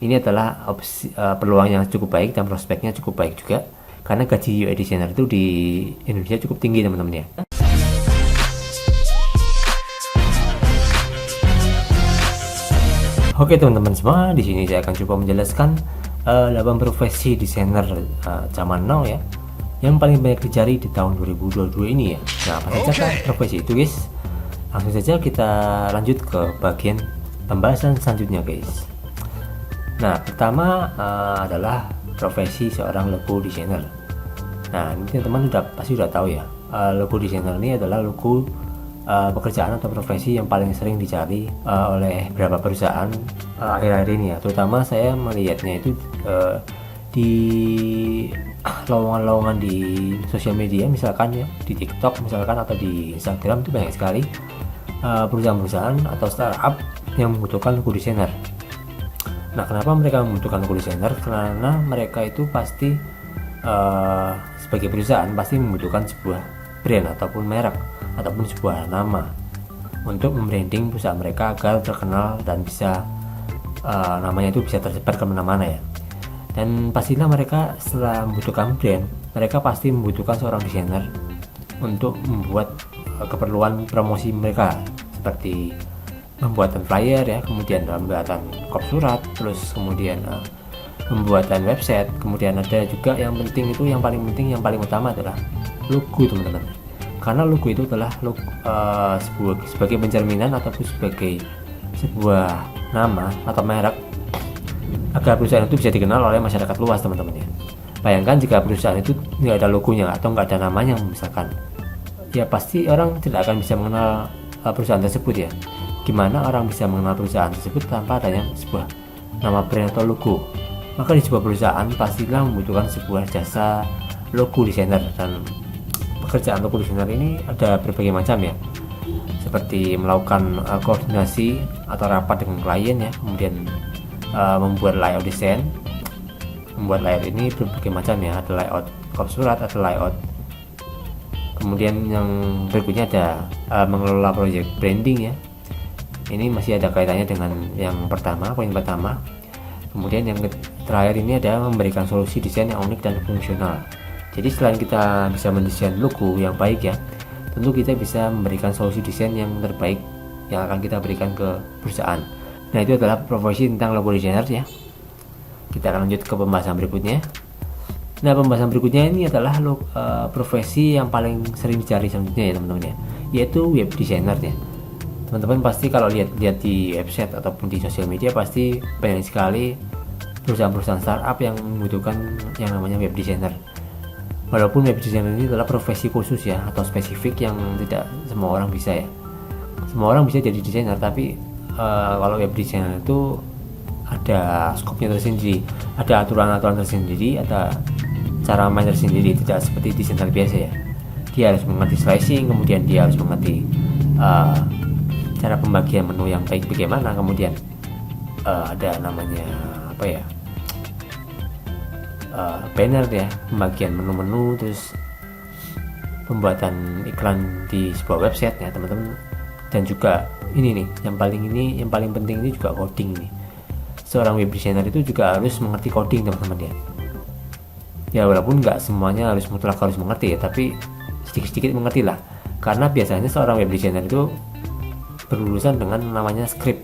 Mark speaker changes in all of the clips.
Speaker 1: ini adalah peluang yang cukup baik dan prospeknya cukup baik juga, karena gaji UI designer itu di Indonesia cukup tinggi teman-teman ya. Oke teman-teman semua, di sini saya akan coba menjelaskan 8 profesi desainer zaman now ya, yang paling banyak dicari di tahun 2022 ini ya. Nah, apa saja kan profesi itu guys? Langsung saja kita lanjut ke bagian pembahasan selanjutnya guys. Nah, pertama adalah profesi seorang logo designer. Nah, ini teman-teman pasti sudah tahu ya, logo designer ini adalah logo pekerjaan atau profesi yang paling sering dicari oleh beberapa perusahaan akhir-akhir ini ya. Terutama saya melihatnya itu di lowongan-lowongan di sosial media, misalkan ya di TikTok misalkan atau di Instagram, itu banyak sekali perusahaan-perusahahaan atau startup yang membutuhkan logo designer. Nah, kenapa mereka membutuhkan logo designer? Karena mereka itu pasti sebagai perusahaan pasti membutuhkan sebuah brand ataupun merek ataupun sebuah nama untuk membranding perusahaan mereka agar terkenal dan bisa namanya itu bisa tersebar kemana-mana ya. Dan pastilah mereka setelah membutuhkan brand, mereka pasti membutuhkan seorang desainer untuk membuat keperluan promosi mereka, seperti pembuatan flyer ya, kemudian pembuatan kop surat, terus kemudian pembuatan website, kemudian ada juga yang penting itu, yang paling penting, yang paling utama adalah logo teman-teman. Karena logo itu adalah sebagai pencerminan ataupun sebagai sebuah nama atau merek agar perusahaan itu bisa dikenal oleh masyarakat luas teman-teman ya. Bayangkan jika perusahaan itu nggak ada logonya atau nggak ada namanya misalkan, ya pasti orang tidak akan bisa mengenal perusahaan tersebut ya. Gimana orang bisa mengenal perusahaan tersebut tanpa adanya sebuah nama brand atau logo? Maka di sebuah perusahaan pastilah membutuhkan sebuah jasa logo designer, dan pekerjaan logo designer ini ada berbagai macam ya, seperti melakukan koordinasi atau rapat dengan klien ya, kemudian membuat layout desain. Membuat layout ini berbagai macam ya, ada layout kop surat, ada layout, kemudian yang berikutnya ada mengelola proyek branding ya. Ini masih ada kaitannya dengan yang pertama, poin pertama. Kemudian yang terakhir ini ada memberikan solusi desain yang unik dan fungsional. Jadi selain kita bisa mendesain logo yang baik ya, tentu kita bisa memberikan solusi desain yang terbaik yang akan kita berikan ke perusahaan. Nah, itu adalah profesi tentang logo designer ya. Kita akan lanjut ke pembahasan berikutnya. Nah, pembahasan berikutnya ini adalah profesi yang paling sering dicari selanjutnya ya teman-teman ya, yaitu web designer ya. Teman-teman pasti kalau lihat di website ataupun di sosial media pasti banyak sekali perusahaan-perusahaan startup yang membutuhkan yang namanya web designer. Walaupun web designer ini adalah profesi khusus ya, atau spesifik yang tidak semua orang bisa ya. Semua orang bisa jadi desainer, tapi kalau web designer itu ada skopnya tersendiri, ada aturan-aturan tersendiri, ada cara main tersendiri, tidak seperti desainer biasa ya. Dia harus mengerti slicing, kemudian dia harus mengerti cara pembagian menu yang baik bagaimana, kemudian ada namanya apa ya, banner ya, pembagian menu-menu, terus pembuatan iklan di sebuah website ya teman-teman. Dan juga ini nih yang paling penting ini juga coding nih. Seorang web designer itu juga harus mengerti coding teman-teman ya. Ya walaupun nggak semuanya harus mutlak harus mengerti ya, tapi sedikit-sedikit mengerti lah, karena biasanya seorang web designer itu berurusan dengan namanya script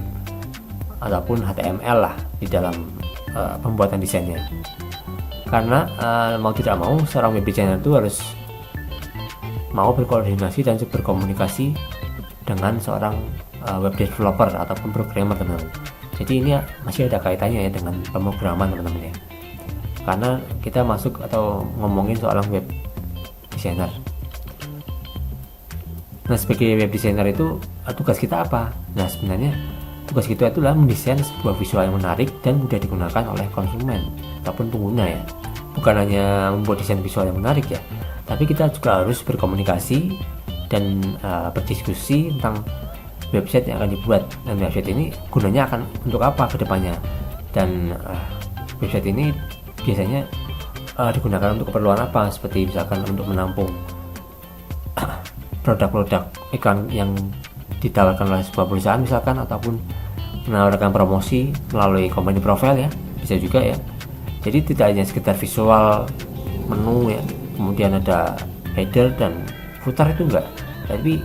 Speaker 1: ataupun HTML lah di dalam pembuatan desainnya. Karena mau tidak mau seorang web designer itu harus mau berkoordinasi dan berkomunikasi dengan seorang web developer ataupun programmer teman-teman. Jadi ini masih ada kaitannya ya dengan pemrograman teman-teman ya, karena kita masuk atau ngomongin soal web designer. Nah, sebagai web designer itu tugas kita apa? Nah, sebenarnya tugas kita itulah mendesain sebuah visual yang menarik dan mudah digunakan oleh konsumen ataupun pengguna ya. Bukan hanya membuat desain visual yang menarik ya, tapi kita juga harus berkomunikasi dan berdiskusi tentang website yang akan dibuat. Dan website ini gunanya akan untuk apa ke depannya. Dan website ini biasanya digunakan untuk keperluan apa, seperti misalkan untuk menampung produk-produk iklan yang ditawarkan oleh sebuah perusahaan misalkan, ataupun menawarkan promosi melalui company profile ya. bisa juga ya. Jadi tidak hanya sekedar visual menu ya, kemudian ada header dan footer, itu enggak, tapi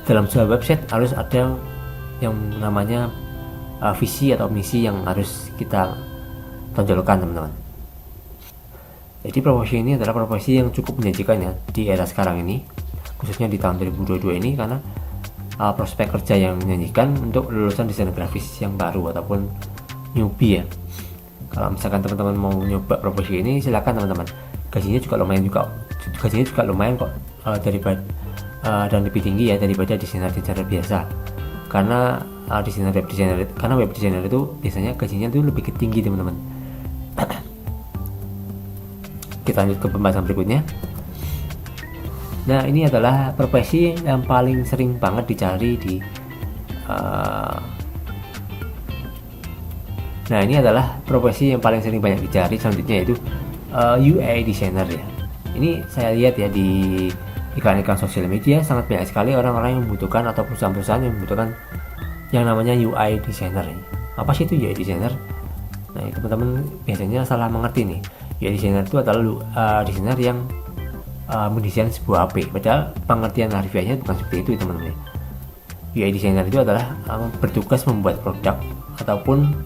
Speaker 1: dalam sebuah website harus ada yang namanya visi atau misi yang harus kita tonjolkan teman-teman. Jadi profesi ini adalah profesi yang cukup menjanjikan ya di era sekarang ini, khususnya di tahun 2022 ini, karena prospek kerja yang menjanjikan untuk lulusan desain grafis yang baru ataupun newbie ya. Kalau misalkan teman-teman mau nyoba profesi ini, silakan teman-teman. Gajinya juga lumayan kok, daripada dan lebih tinggi ya daripada desainer biasa. Karena web designer itu biasanya gajinya itu lebih tinggi teman-teman. Kita lanjut ke pembahasan berikutnya. Nah, ini adalah profesi yang paling sering banget dicari di Nah, ini adalah profesi yang paling sering banyak dicari selanjutnya, yaitu UI designer ya. Ini saya lihat ya di iklan-iklan sosial media, sangat banyak sekali orang-orang yang membutuhkan atau perusahaan-perusahaan yang membutuhkan yang namanya UI designer. Apa sih itu UI designer? Nah, teman-teman biasanya salah mengerti nih. UI designer itu adalah desainer yang mendesain sebuah HP. Padahal pengertian harfiahnya bukan seperti itu teman-teman. UI designer itu adalah bertugas membuat produk ataupun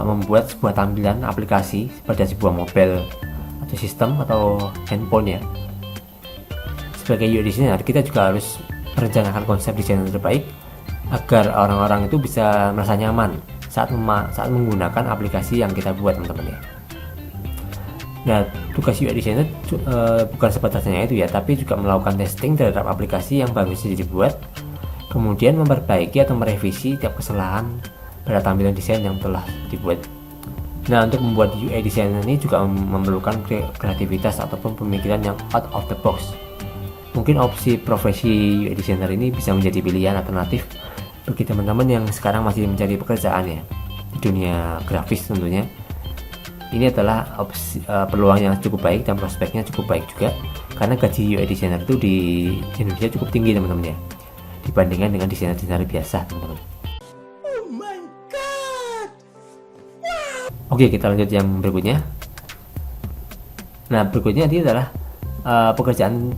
Speaker 1: membuat sebuah tampilan aplikasi pada sebuah mobile atau sistem atau handphone ya. Sebagai UI designer, kita juga harus merencanakan konsep desain yang terbaik agar orang-orang itu bisa merasa nyaman saat menggunakan aplikasi yang kita buat teman-teman ya. Nah, tugas UI designer bukan sebatas hanya itu ya, tapi juga melakukan testing terhadap aplikasi yang baru saja dibuat, kemudian memperbaiki atau merevisi tiap kesalahan pada tampilan desain yang telah dibuat. Nah, untuk membuat UI design ini juga memerlukan kreativitas ataupun pemikiran yang out of the box. Mungkin opsi profesi UI designer ini bisa menjadi pilihan alternatif bagi teman-teman yang sekarang masih mencari pekerjaan ya di dunia grafis tentunya. Ini adalah opsi, peluang yang cukup baik dan prospeknya cukup baik juga, karena gaji UI designer itu di Indonesia cukup tinggi teman-teman ya, dibandingkan dengan desainer-desainer biasa teman-teman. Oke, kita lanjut yang berikutnya. Nah, berikutnya ini adalah pekerjaan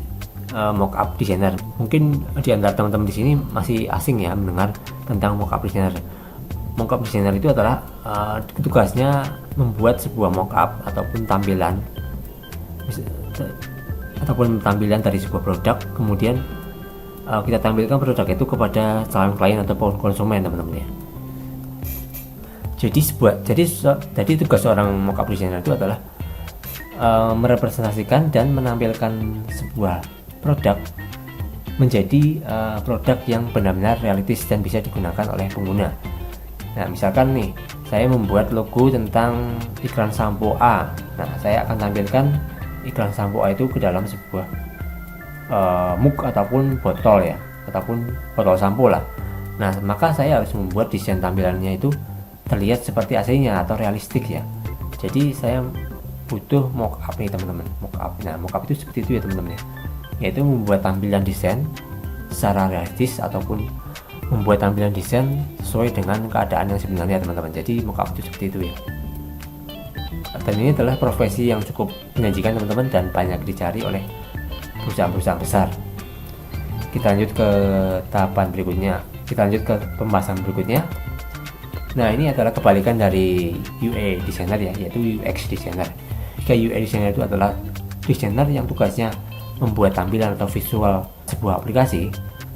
Speaker 1: mockup designer. Mungkin di antara teman-teman di sini masih asing ya mendengar tentang mockup designer. Mockup designer itu adalah tugasnya membuat sebuah mockup ataupun tampilan dari sebuah produk, kemudian kita tampilkan produk itu kepada calon klien ataupun konsumen teman-teman ya. Jadi tugas seorang mockup designer itu adalah merepresentasikan dan menampilkan sebuah produk menjadi produk yang benar-benar realistis dan bisa digunakan oleh pengguna. Nah, misalkan nih, saya membuat logo tentang iklan sampo A. Nah, saya akan tampilkan iklan sampo A itu ke dalam sebuah mug ataupun botol ya, ataupun botol sampo lah. Nah, maka saya harus membuat desain tampilannya itu terlihat seperti aslinya atau realistik ya. Jadi saya butuh mockup nih teman-teman. Nah, mockup itu seperti itu ya teman-teman ya, yaitu membuat tampilan desain secara realistis ataupun membuat tampilan desain sesuai dengan keadaan yang sebenarnya teman-teman. Jadi mockup itu seperti itu ya. Dan ini adalah profesi yang cukup menjanjikan teman-teman dan banyak dicari oleh perusahaan-perusahaan besar. Kita lanjut ke tahapan berikutnya. Kita lanjut ke pembahasan berikutnya. Nah, ini adalah kebalikan dari UI designer ya, yaitu UX designer. Jika UI designer itu adalah designer yang tugasnya membuat tampilan atau visual sebuah aplikasi,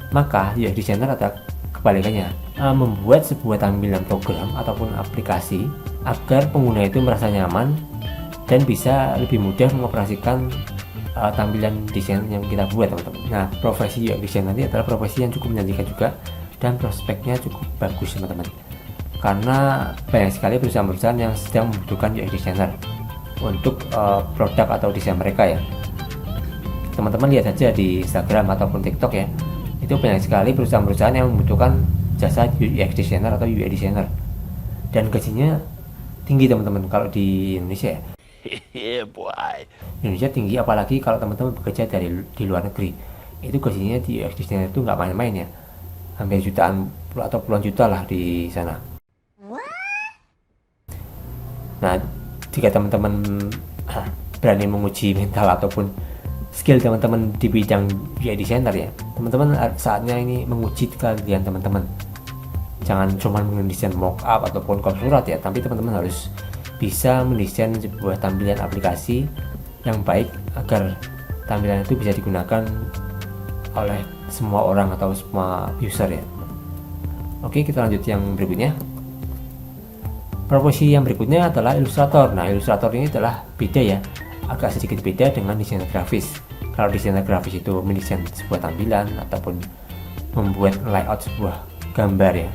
Speaker 1: maka UX designer adalah kebalikannya, membuat sebuah tampilan program ataupun aplikasi agar pengguna itu merasa nyaman dan bisa lebih mudah mengoperasikan tampilan desain yang kita buat teman-teman. Nah, profesi UX designer ini adalah profesi yang cukup menjanjikan juga dan prospeknya cukup bagus teman-teman, karena banyak sekali perusahaan-perusahaan yang sedang membutuhkan UX designer untuk produk atau desain mereka ya. Teman-teman lihat saja di Instagram ataupun TikTok ya, itu banyak sekali perusahaan-perusahaan yang membutuhkan jasa UX designer atau UI designer, dan gajinya tinggi teman-teman. Kalau di Indonesia ya, Indonesia tinggi, apalagi kalau teman-teman bekerja di luar negeri, itu gajinya di UX designer itu nggak main-main ya, hampir jutaan atau puluhan juta lah di sana. Nah, jika teman-teman berani menguji mental ataupun skill teman-teman di bidang UI designer ya, teman-teman saatnya ini menguji kalian teman-teman. Jangan cuma mendesain mockup ataupun kode surat ya, tapi teman-teman harus bisa mendesain sebuah tampilan aplikasi yang baik agar tampilan itu bisa digunakan oleh semua orang atau semua user ya. Oke, kita lanjut yang berikutnya. Profesi yang berikutnya adalah ilustrator. Nah, ilustrator ini adalah beda ya, agak sedikit beda dengan desainer grafis. Kalau desainer grafis itu mendesain sebuah tampilan ataupun membuat layout sebuah gambar ya.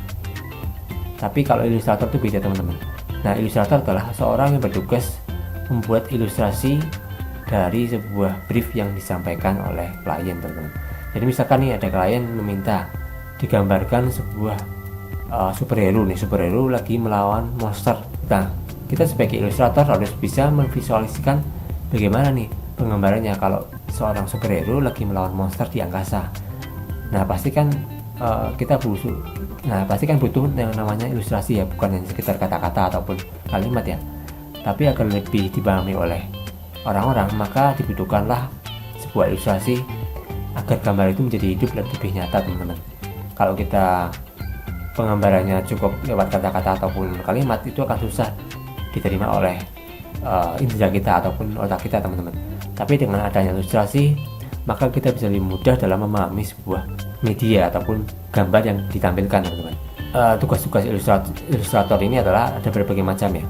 Speaker 1: Tapi kalau ilustrator itu beda teman-teman. Nah, ilustrator adalah seorang yang bertugas membuat ilustrasi dari sebuah brief yang disampaikan oleh klien teman-teman. Jadi misalkan nih ada klien meminta digambarkan sebuah superhero lagi melawan monster. Nah, kita sebagai ilustrator harus bisa memvisualisasikan bagaimana nih penggambarannya kalau seorang superhero lagi melawan monster di angkasa. Nah, pastikan butuh yang namanya ilustrasi ya, bukan hanya sekitar kata-kata ataupun kalimat ya. Tapi agar lebih dipahami oleh orang-orang, maka dibutuhkanlah sebuah ilustrasi agar gambar itu menjadi hidup dan lebih nyata teman-teman. Kalau kita penggambarannya cukup lewat kata-kata ataupun kalimat, itu akan susah diterima oleh indera kita ataupun otak kita teman-teman. Tapi dengan adanya ilustrasi, maka kita bisa lebih mudah dalam memahami sebuah media ataupun gambar yang ditampilkan teman-teman. Tugas-tugas ilustrator ini adalah ada berbagai macam ya.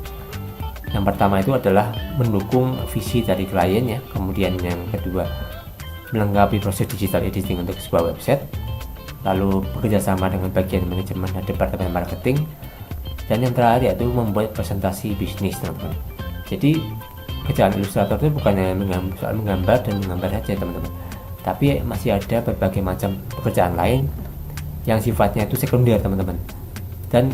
Speaker 1: Yang pertama itu adalah mendukung visi dari klien ya. Kemudian yang kedua, melengkapi proses digital editing untuk sebuah website. Lalu bekerjasama dengan bagian manajemen dan departemen marketing. Dan yang terakhir yaitu membuat presentasi bisnis teman-teman. Jadi kerjaan ilustrator itu bukan hanya soal menggambar dan menggambar saja teman-teman, tapi masih ada berbagai macam pekerjaan lain yang sifatnya itu sekunder teman-teman, dan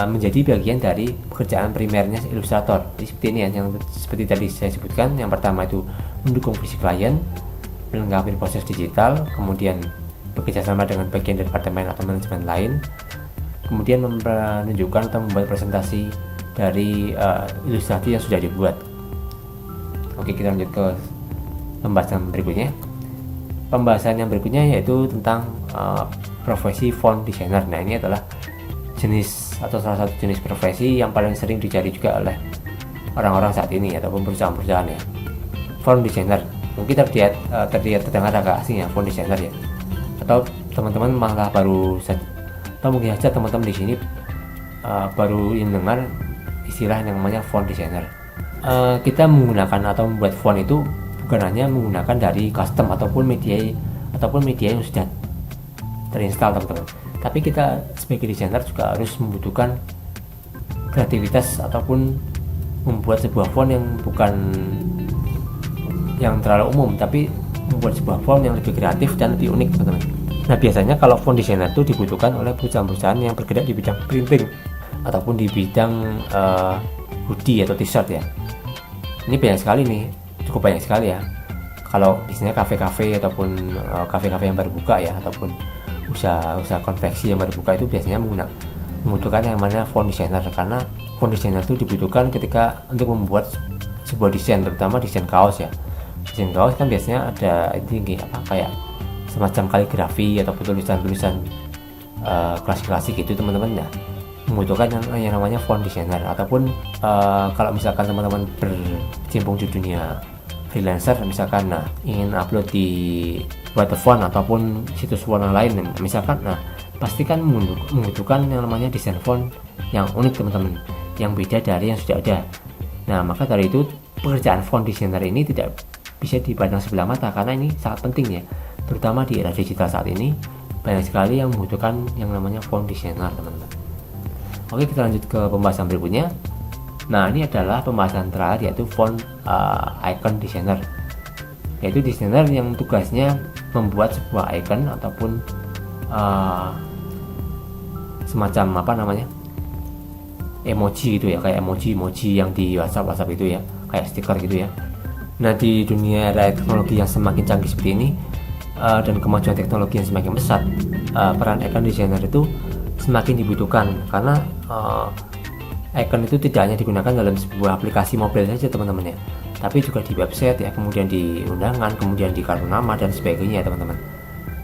Speaker 1: menjadi bagian dari pekerjaan primernya ilustrator. Jadi seperti ini ya, yang seperti tadi saya sebutkan. Yang pertama itu mendukung visi klien, melengkapi proses digital, kemudian bekerja sama dengan bagian departemen atau manajemen lain, kemudian menunjukkan atau membuat presentasi dari ilustrasi yang sudah dibuat. Oke, kita lanjut ke pembahasan berikutnya. Pembahasan yang berikutnya yaitu tentang profesi font designer. Nah, ini adalah jenis atau salah satu jenis profesi yang paling sering dicari juga oleh orang-orang saat ini ataupun perusahaan-perusahaan ya. Font designer mungkin terdengar agak asing ya, font designer ya. Atau teman-teman malah baru saja, atau mungkin saja teman-teman di sini baru mendengar istilah yang namanya font designer. Kita menggunakan atau membuat font itu bukan hanya menggunakan dari custom ataupun media yang sudah terinstall teman-teman, tapi kita sebagai desainer juga harus membutuhkan kreativitas ataupun membuat sebuah font yang bukan yang terlalu umum, tapi membuat sebuah font yang lebih kreatif dan lebih unik teman-teman. Nah, biasanya kalau font designer itu dibutuhkan oleh perusahaan-perusahaan yang bergerak di bidang printing ataupun di bidang hoodie atau t-shirt ya. Ini banyak sekali nih, cukup banyak sekali ya. Kalau biasanya kafe-kafe ataupun kafe-kafe yang baru buka ya, ataupun usaha konveksi yang baru buka itu biasanya membutuhkan yang namanya font designer, karena font designer itu dibutuhkan ketika untuk membuat sebuah desain, terutama desain kaos ya. Desain kaos kan biasanya ada ini kayak semacam kaligrafi ataupun tulisan-tulisan klasik-klasik gitu teman-teman ya, membutuhkan yang namanya font designer. Ataupun kalau misalkan teman-teman berkecimpung di dunia freelancer misalkan, ingin upload di Waterfont ataupun situs warna lain misalkan, pastikan membutuhkan yang namanya desain font yang unik teman-teman, yang beda dari yang sudah ada. Nah, maka dari itu pekerjaan font designer ini tidak bisa dipandang sebelah mata, karena ini sangat penting ya, terutama di era digital saat ini banyak sekali yang membutuhkan yang namanya font designer teman-teman. Oke, kita lanjut ke pembahasan berikutnya. Nah, ini adalah pembahasan terakhir yaitu font icon designer, yaitu desainer yang tugasnya membuat sebuah icon ataupun semacam emoji gitu ya, kayak emoji yang di WhatsApp itu ya, kayak stiker gitu ya. Nah, di dunia era teknologi yang semakin canggih seperti ini dan kemajuan teknologi yang semakin pesat, peran icon designer itu semakin dibutuhkan, karena icon itu tidak hanya digunakan dalam sebuah aplikasi mobil saja teman-teman ya, tapi juga di website ya, kemudian di undangan, kemudian di kartu nama dan sebagainya ya teman-teman.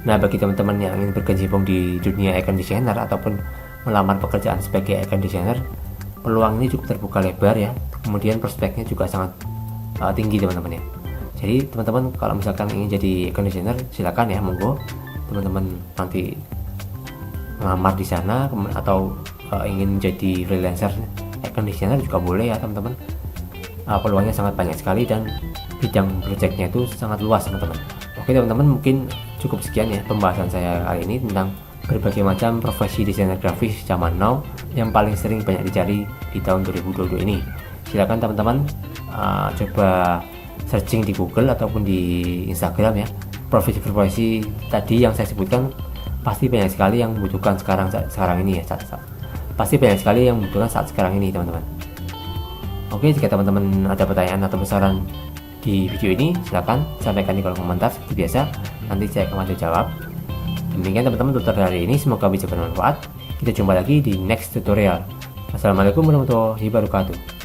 Speaker 1: Nah, bagi teman-teman yang ingin berkecimpung di dunia icon designer ataupun melamar pekerjaan sebagai icon designer, peluang ini cukup terbuka lebar ya, kemudian prospeknya juga sangat tinggi teman-teman ya. Jadi teman-teman kalau misalkan ingin jadi icon designer, silakan ya, monggo teman-teman nanti melamar di sana, atau ingin menjadi freelancer icon designer juga boleh ya teman-teman. Peluangnya sangat banyak sekali dan bidang projectnya itu sangat luas teman-teman. Oke teman-teman, mungkin cukup sekian ya pembahasan saya kali ini tentang berbagai macam profesi desainer grafis zaman now yang paling sering banyak dicari di tahun 2022 ini. Silakan teman-teman coba searching di Google ataupun di Instagram ya, profesi-profesi tadi yang saya sebutkan pasti banyak sekali yang membutuhkan sekarang ini ya, pasti banyak sekali yang membutuhkan saat sekarang ini teman-teman. Oke, jika teman-teman ada pertanyaan atau saran di video ini, silakan sampaikan di kolom komentar seperti biasa, nanti saya akan bantu jawab. Demikian teman-teman tutorial hari ini, semoga bisa bermanfaat. Kita jumpa lagi di next tutorial. Assalamualaikum warahmatullahi wabarakatuh.